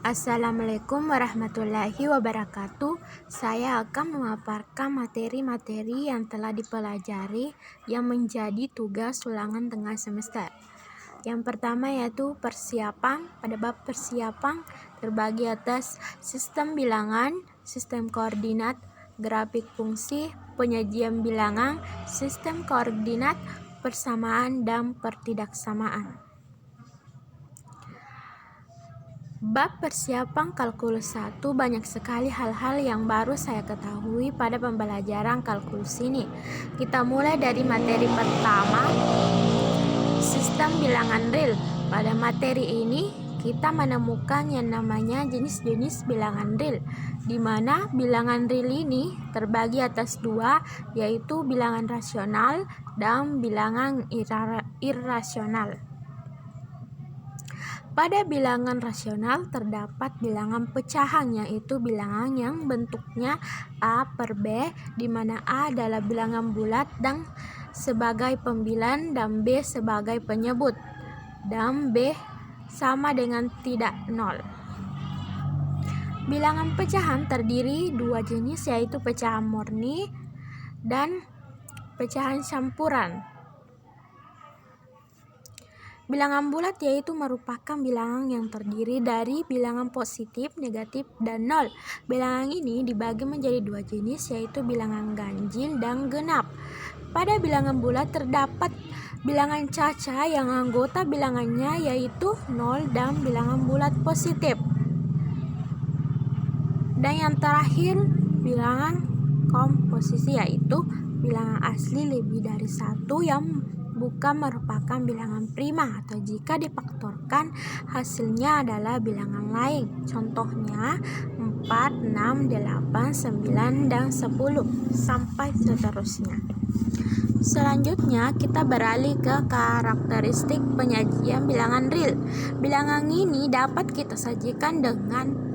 Assalamualaikum warahmatullahi wabarakatuh. Saya akan memaparkan materi-materi yang telah dipelajari yang menjadi tugas ulangan tengah semester. Yang pertama yaitu persiapan. Pada bab persiapan terbagi atas sistem bilangan, sistem koordinat, grafik fungsi, penyajian bilangan, sistem koordinat, persamaan, dan pertidaksamaan. Bab persiapan kalkulus 1 banyak sekali hal-hal yang baru saya ketahui pada pembelajaran kalkulus ini. Kita mulai dari materi pertama, sistem bilangan real. Pada materi ini kita menemukan yang namanya jenis-jenis bilangan real, di mana bilangan real ini terbagi atas dua, yaitu bilangan rasional dan bilangan irrasional. Pada bilangan rasional terdapat bilangan pecahan, yaitu bilangan yang bentuknya A per B, di mana A adalah bilangan bulat dan sebagai pembilan dan B sebagai penyebut, dan B sama dengan tidak nol. Bilangan pecahan terdiri dua jenis, yaitu pecahan murni dan pecahan campuran. Bilangan bulat yaitu merupakan bilangan yang terdiri dari bilangan positif, negatif, dan nol. Bilangan ini dibagi menjadi dua jenis, yaitu bilangan ganjil dan genap. Pada bilangan bulat terdapat bilangan caca yang anggota bilangannya yaitu nol dan bilangan bulat positif. Dan yang terakhir bilangan komposisi, yaitu bilangan asli lebih dari satu yang bukan merupakan bilangan prima, atau jika difaktorkan hasilnya adalah bilangan lain. Contohnya 4, 6, 8, 9, dan 10 sampai seterusnya. Selanjutnya kita beralih ke karakteristik penyajian bilangan real. Bilangan ini dapat kita sajikan dengan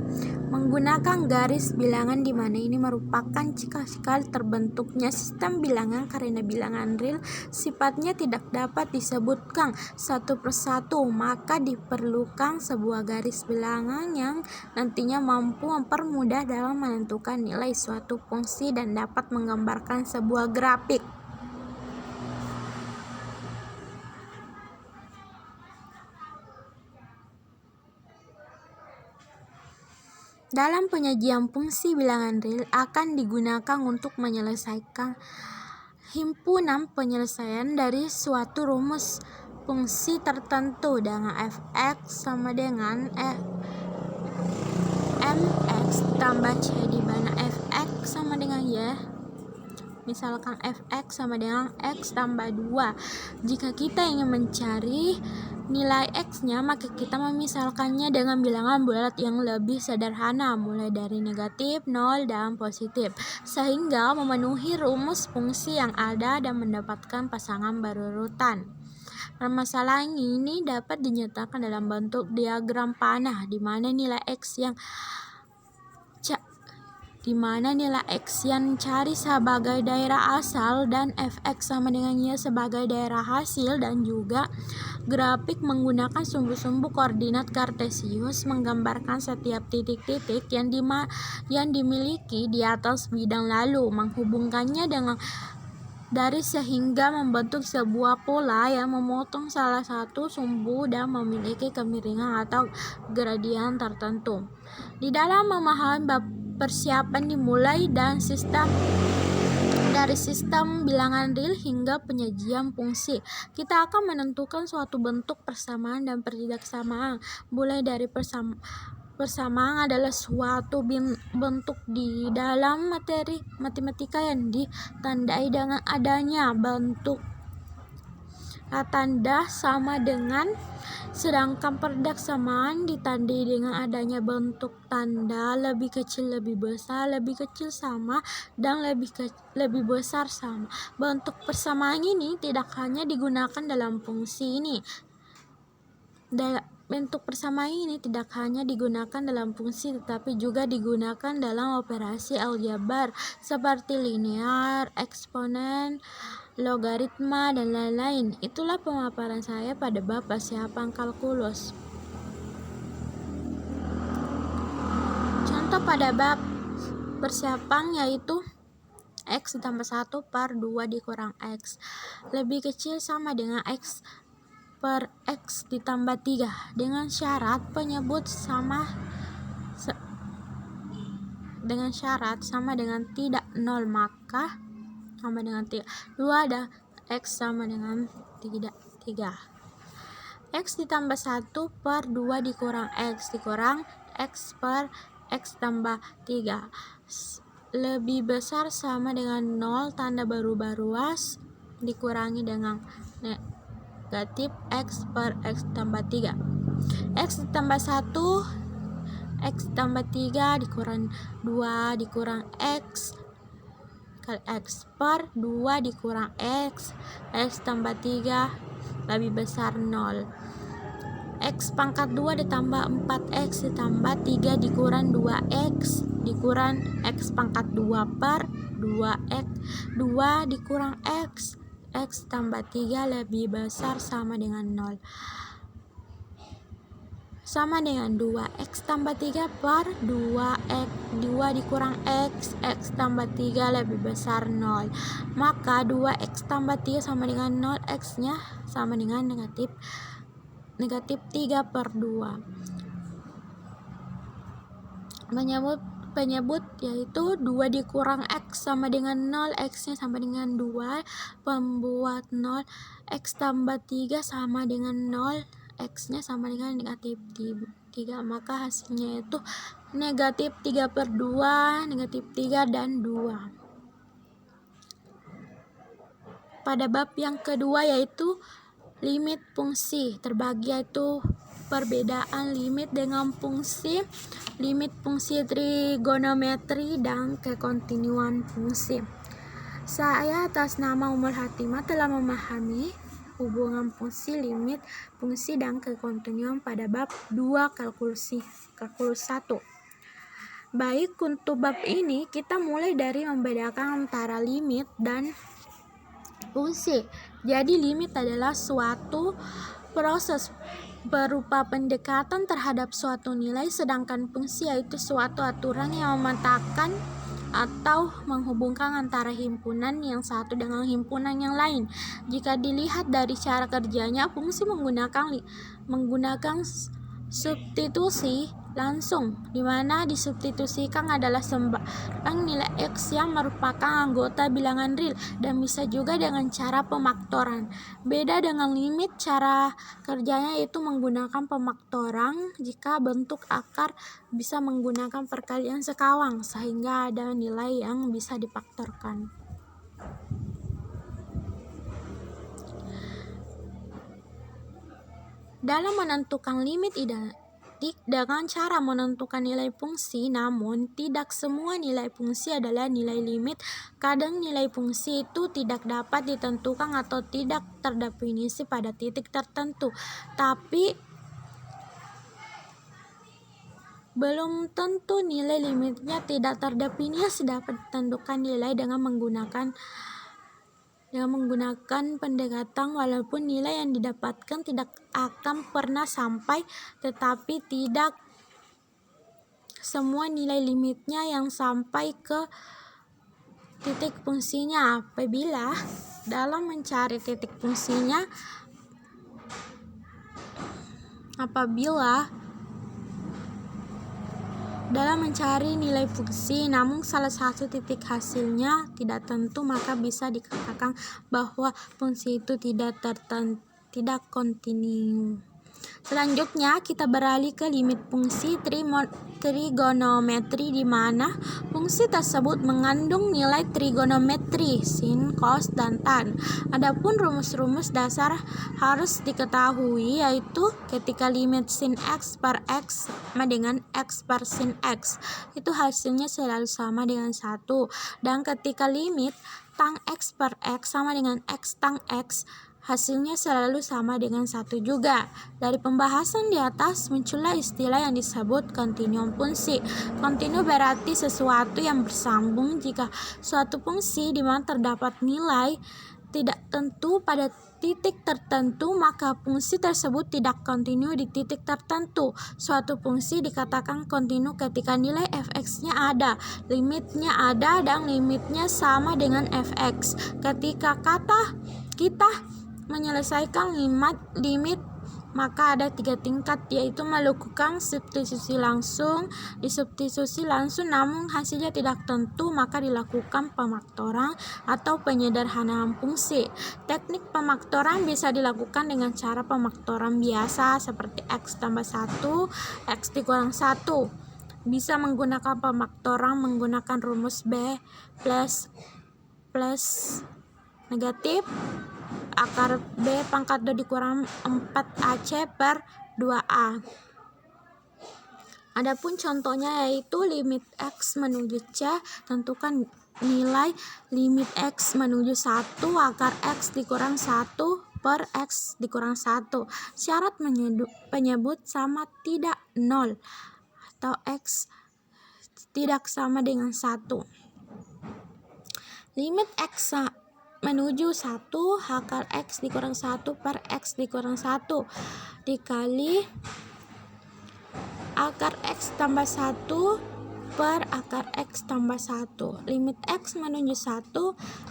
menggunakan garis bilangan, di mana ini merupakan cikal terbentuknya sistem bilangan karena bilangan real sifatnya tidak dapat disebutkan satu persatu, maka diperlukan sebuah garis bilangan yang nantinya mampu mempermudah dalam menentukan nilai suatu fungsi dan dapat menggambarkan sebuah grafik. Dalam penyajian fungsi bilangan real akan digunakan untuk menyelesaikan himpunan penyelesaian dari suatu rumus fungsi tertentu dengan f(x) sama dengan mx tambah c, di mana f(x) sama dengan y. Misalkan f(x) sama dengan x tambah 2. Jika kita ingin mencari nilai x-nya, maka kita memisalkannya dengan bilangan bulat yang lebih sederhana, mulai dari negatif, 0, dan positif, sehingga memenuhi rumus fungsi yang ada dan mendapatkan pasangan berurutan. Permasalahan ini dapat dinyatakan dalam bentuk diagram panah, di mana nilai x yang cari sebagai daerah asal dan fx sama dengan y sebagai daerah hasil, dan juga grafik menggunakan sumbu-sumbu koordinat kartesius menggambarkan setiap titik-titik yang dimiliki di atas bidang, lalu menghubungkannya dengan dari sehingga membentuk sebuah pola yang memotong salah satu sumbu dan memiliki kemiringan atau gradien tertentu. Di dalam memahami bab persiapan dimulai dari sistem bilangan real hingga penyajian fungsi. Kita akan menentukan suatu bentuk persamaan dan pertidaksamaan. Mulai dari persamaan adalah suatu bentuk di dalam materi matematika yang ditandai dengan adanya bentuk tanda sama dengan, sedangkan pertidaksamaan ditandai dengan adanya bentuk tanda lebih kecil lebih besar, lebih kecil sama, dan lebih besar sama. Bentuk persamaan ini tidak hanya digunakan dalam fungsi ini. Bentuk persamaan ini tidak hanya digunakan dalam fungsi, tetapi juga digunakan dalam operasi aljabar seperti linear, eksponen, logaritma, dan lain-lain. Itulah pemaparan saya pada bab persiapan kalkulus. Contoh pada bab persiapan yaitu X ditambah 1 per 2 dikurang X lebih kecil sama dengan X per X ditambah 3 dengan syarat sama dengan tidak 0, maka sama dengan 3. 2 dan X sama dengan 3. X ditambah 1 per 2 dikurang X per X tambah 3 lebih besar sama dengan 0, tanda berubah ruas dikurangi dengan negatif X per X tambah 3. X ditambah 1 X tambah 3 dikurang 2 dikurang X kali X per 2 dikurang X tambah 3 lebih besar 0. X pangkat 2 ditambah 4X ditambah 3 dikurang 2X dikurang X pangkat 2 per 2X 2 dikurang X tambah 3 lebih besar sama dengan 0 sama dengan 2 X tambah 3 per 2X 2 dikurang X tambah 3 lebih besar 0, maka 2X tambah 3 sama dengan 0, X nya sama dengan negatif 3 per 2. Penyebut yaitu 2 dikurang X sama dengan 0, X nya sama dengan 2, pembuat 0, X tambah 3 sama dengan 0, X nya sama dengan negatif 3, maka hasilnya itu negatif 3 per 2, negatif 3 dan 2. Pada bab yang kedua yaitu limit fungsi terbagi, yaitu perbedaan limit dengan fungsi, limit fungsi trigonometri dan kekontinuan fungsi. Saya atas nama Umul Hatimah telah memahami hubungan fungsi, limit fungsi dan kekontinuan pada bab 2 kalkulus 1. Baik, untuk bab ini kita mulai dari membedakan antara limit dan fungsi. Jadi limit adalah suatu proses berupa pendekatan terhadap suatu nilai, sedangkan fungsi yaitu suatu aturan yang memetakan atau menghubungkan antara himpunan yang satu dengan himpunan yang lain. Jika dilihat dari cara kerjanya, fungsi menggunakan substitusi langsung, di mana disubstitusikan adalah sembarang nilai X yang merupakan anggota bilangan real, dan bisa juga dengan cara pemaktoran. Beda dengan limit, cara kerjanya yaitu menggunakan pemaktoran jika bentuk akar bisa menggunakan perkalian sekawang, sehingga ada nilai yang bisa difaktorkan. Dalam menentukan limit identik dengan cara menentukan nilai fungsi, namun tidak semua nilai fungsi adalah nilai limit. Kadang nilai fungsi itu tidak dapat ditentukan atau tidak terdefinisi pada titik tertentu, tapi belum tentu nilai limitnya tidak terdefinisi dapat ditentukan nilai dengan menggunakan pendekatan, walaupun nilai yang didapatkan tidak akan pernah sampai, tetapi tidak semua nilai limitnya yang sampai ke titik fungsinya. Apabila dalam mencari titik fungsinya, dalam mencari nilai fungsi, namun salah satu titik hasilnya tidak tentu, maka bisa dikatakan bahwa fungsi itu tidak kontinu. Selanjutnya kita beralih ke limit fungsi trigonometri, di mana fungsi tersebut mengandung nilai trigonometri sin, cos, dan tan. Adapun rumus-rumus dasar harus diketahui, yaitu ketika limit sin X per X sama dengan X per sin X, itu hasilnya selalu sama dengan 1. Dan ketika limit tan X per X sama dengan X tan X, hasilnya selalu sama dengan 1 juga. Dari pembahasan di atas muncullah istilah yang disebut kontinuum fungsi. Kontinu berarti sesuatu yang bersambung. Jika suatu fungsi di mana terdapat nilai tidak tentu pada titik tertentu, maka fungsi tersebut tidak kontinu di titik tertentu. Suatu fungsi dikatakan kontinu ketika nilai f(x)-nya ada, limitnya ada, dan limitnya sama dengan f(x). Ketika kita menyelesaikan limit, maka ada 3 tingkat, yaitu melakukan substitusi langsung, disubstitusi langsung namun hasilnya tidak tentu, maka dilakukan pemaktoran atau penyederhanaan fungsi. Teknik pemaktoran bisa dilakukan dengan cara pemaktoran biasa seperti x tambah 1, x dikurang 1. Bisa menggunakan pemaktoran menggunakan rumus B plus negatif akar B pangkat 2 dikurang 4AC per 2A. Adapun contohnya yaitu limit x menuju C, tentukan nilai limit x menuju 1 akar x dikurang 1 per x dikurang 1. Syarat penyebut sama tidak 0 atau x tidak sama dengan 1. Limit x menuju 1 akar x dikurang 1 per x dikurang 1 dikali akar x tambah 1 per akar x tambah 1. Limit x menuju 1,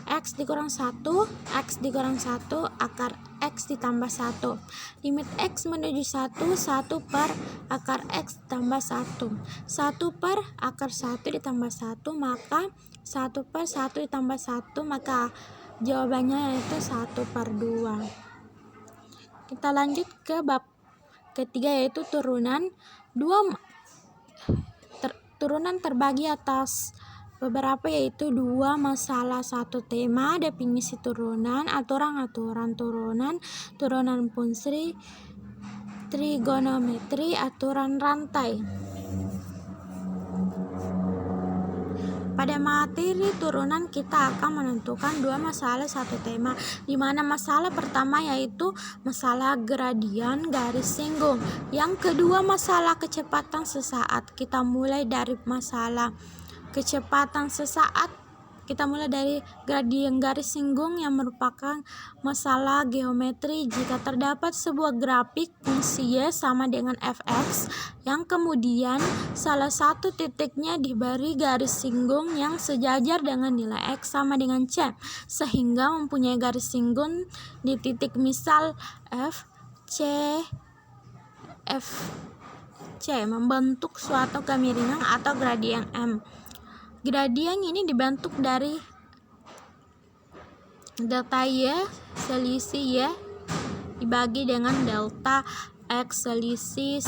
x dikurang 1, x dikurang 1 akar x ditambah 1. Limit x menuju 1, 1 per akar x tambah 1. 1 per akar 1 ditambah 1, maka 1 per 1 ditambah 1, maka jawabannya yaitu 1/2. Kita lanjut ke bab ketiga, yaitu turunan. Turunan terbagi atas beberapa, yaitu 2 masalah, 1 tema, definisi turunan, aturan-aturan turunan, turunan fungsi, trigonometri, aturan rantai. Pada materi turunan kita akan menentukan 2 masalah, 1 tema, di mana masalah pertama yaitu masalah gradian garis singgung. Yang kedua masalah kecepatan sesaat. Kita mulai dari masalah kecepatan sesaat. Kita mulai dari gradian garis singgung yang merupakan masalah geometri jika terdapat sebuah grafik fungsi y sama dengan fx yang kemudian salah satu titiknya diberi garis singgung yang sejajar dengan nilai x sama dengan c, sehingga mempunyai garis singgung di titik misal f, c membentuk suatu kemiringan atau gradien m. Gradien ini dibentuk dari delta y selisih y dibagi dengan delta x selisih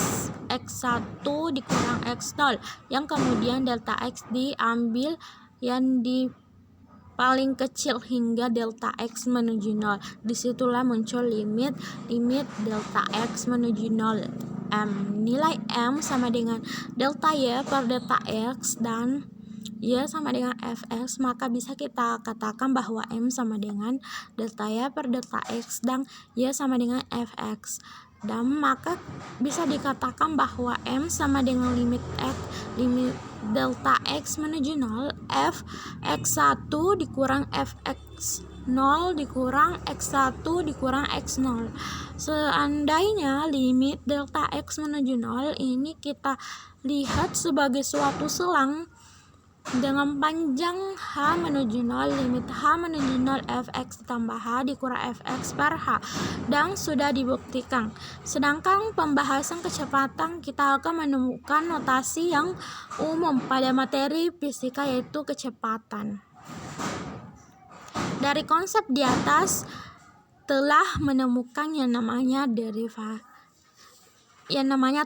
x1 dikurang x0, yang kemudian delta x diambil yang di paling kecil hingga delta x menuju 0. Disitulah muncul limit delta x menuju 0 m. Nilai m sama dengan delta y per delta x dan y sama dengan fx, maka bisa kita katakan bahwa m sama dengan delta y per delta x dan y sama dengan fx. Dan maka bisa dikatakan bahwa m sama dengan limit delta x menuju 0 f x1 dikurang fx0 dikurang x1 dikurang x0. Seandainya limit delta x menuju 0 ini kita lihat sebagai suatu selang dengan panjang h menuju 0, limit h menuju 0 fx ditambah h dikurang fx per h, dan sudah dibuktikan. Sedangkan pembahasan kecepatan kita akan menemukan notasi yang umum pada materi fisika, yaitu kecepatan. Dari konsep di atas telah menemukan yang namanya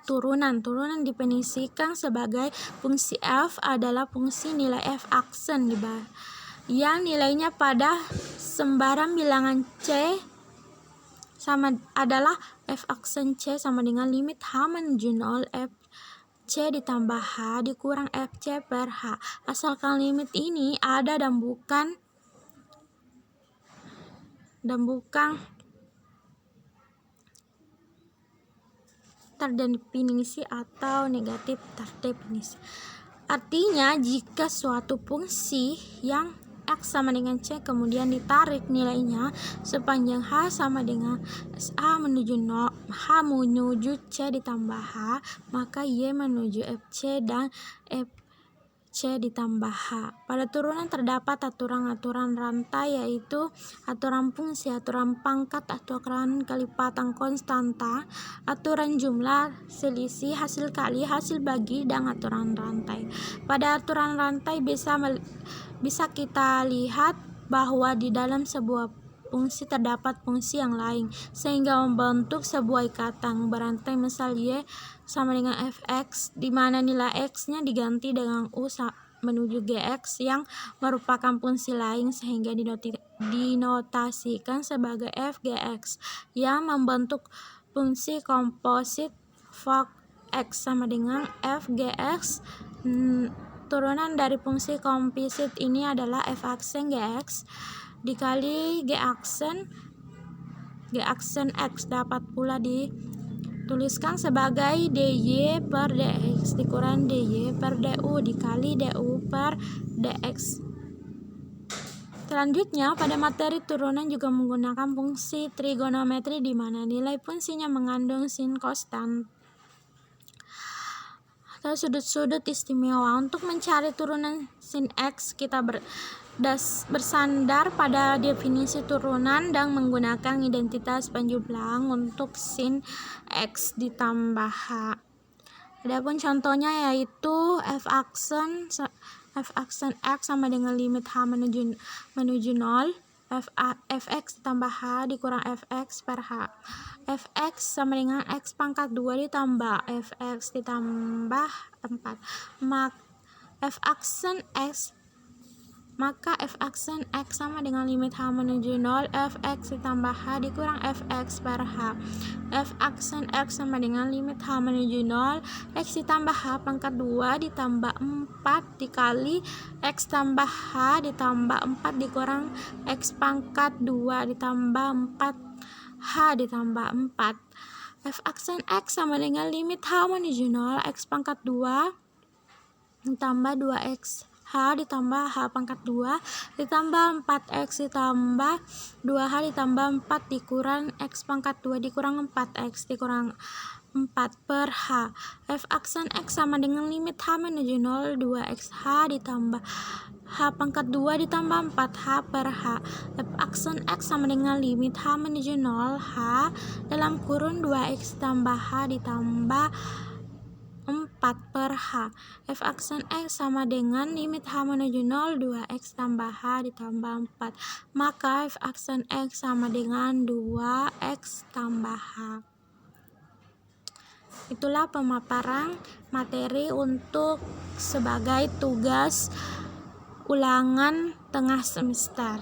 turunan. Turunan definisikan sebagai fungsi f adalah fungsi nilai f aksen yang nilainya pada sembarang bilangan c adalah f aksen c sama dengan limit h menuju 0 f c ditambah h dikurang fc per h. Asalkan limit ini ada dan bukan terdefinisi atau negatif terdefinisi. Artinya jika suatu fungsi yang X sama dengan C, kemudian ditarik nilainya sepanjang H sama dengan H menuju C ditambah H, maka Y menuju FC dan FC ditambah H. Pada turunan terdapat aturan-aturan rantai, yaitu aturan fungsi, aturan pangkat, aturan kelipatan konstanta, aturan jumlah, selisih, hasil kali, hasil bagi, dan aturan rantai. Pada aturan rantai bisa kita lihat bahwa di dalam sebuah fungsi terdapat fungsi yang lain, sehingga membentuk sebuah ikatan berantai. Misal Y sama dengan fx, di mana nilai x-nya diganti dengan u menuju gx yang merupakan fungsi lain, sehingga dinotasikan sebagai fgx yang membentuk fungsi komposit fog x sama dengan fgx. Turunan dari fungsi komposit ini adalah f aksen gx dikali g aksen x, dapat pula dituliskan sebagai dy per dx dikurang dy per du dikali du per dx. Selanjutnya, pada materi turunan juga menggunakan fungsi trigonometri, di mana nilai fungsinya mengandung sin konstan atau sudut-sudut istimewa. Untuk mencari turunan sin x, kita bersandar pada definisi turunan dan menggunakan identitas penjumlahan untuk sin x ditambah h. Adapun contohnya yaitu f aksen x sama dengan limit h menuju 0, fx ditambah h dikurang fx per h. Fx sama dengan x pangkat 2 ditambah fx ditambah 4. Maka f aksen x sama dengan limit h menuju 0, fx ditambah h dikurang fx per h. F aksen x sama dengan limit h menuju 0, x ditambah h pangkat 2 ditambah 4 dikali x tambah h ditambah 4 dikurang x pangkat 2 ditambah 4 h ditambah 4. F aksen x sama dengan limit h menuju 0, x pangkat 2 ditambah 2x h ditambah h pangkat 2 ditambah 4x ditambah 2h ditambah 4 dikurang x pangkat 2 dikurang 4x dikurang 4 per h. F aksen x sama dengan limit h menuju 0, 2xh ditambah h pangkat 2 ditambah 4h per h. F aksen x sama dengan limit h menuju 0, h dalam kurun 2x ditambah h ditambah 4 per h. F aksen x sama dengan limit h menuju 0, 2x tambah h ditambah 4. Maka f aksen x sama dengan 2x tambah h. Itulah pemaparan materi untuk sebagai tugas ulangan tengah semester.